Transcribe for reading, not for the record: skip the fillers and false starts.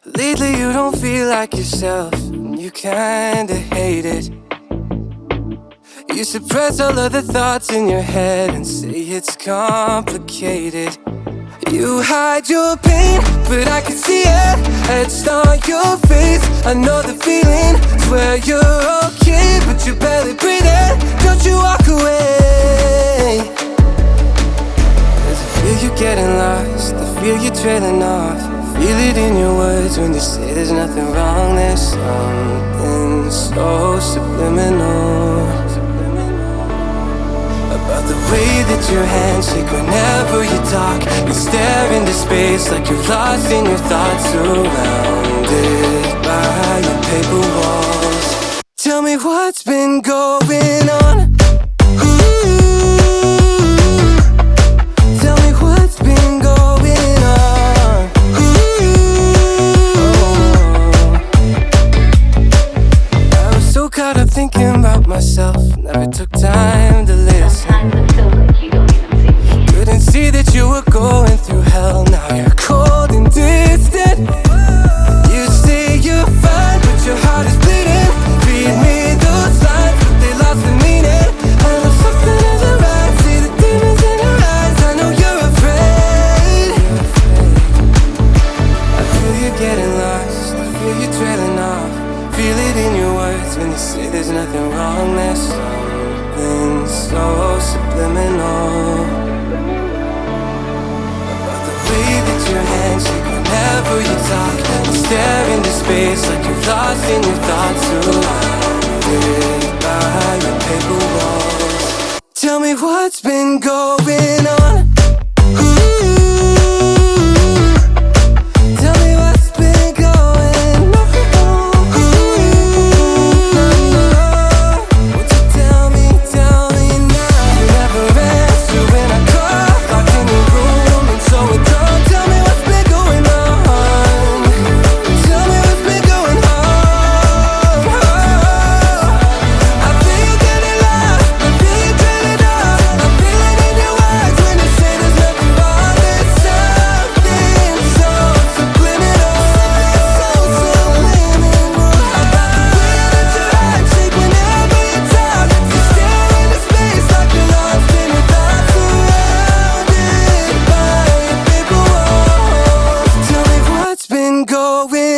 Lately you don't feel like yourself, and you kinda hate it. You suppress all of the thoughts in your head and say it's complicated. You hide your pain, but I can see it etched on your face. I know the feeling, swear you're okay, but you barely breathe it. Don't you walk away. Cause I feel you getting lost, I feel you trailing off. Feel it in your words when you say there's nothing wrong. There's something so subliminal about the way that your hands shake whenever you talk. You stare into space like you're lost in your thoughts, surrounded by your paper walls. Tell me what's been going on. Tell me what's been going on. I was so caught up thinking about myself, never took time to listen. Sometimes it feels like you don't even see me. Couldn't see that you were going through hell. Now you're cold and distant. You say you're fine, but your heart is bleeding. Read me those lines, but they lost the meaning. I know something isn't right. See the demons in your eyes. I know you're afraid. I feel you getting lost, I feel you trailing off. Feel it in your words when you say there's nothing wrong. There's something so subliminal about the way that your hands shake whenever you talk. You stare into space like you're lost in your thoughts, surrounded by your paper walls. Tell me what's been going on. Tell me what's been going on. Won't you tell me now? You never answer when I call, locked in your room and so it don't. Tell me what's been going on. Tell me what's been going on. I feel you getting lost, I feel you trailing off. I feel it in your words when you say there's nothing wrong. There's something so subliminal, so subliminal about the way that your eyes shake whenever you talk. You stare into space like you're lost in your thoughts, surrounded by your paper walls. Tell me what's been going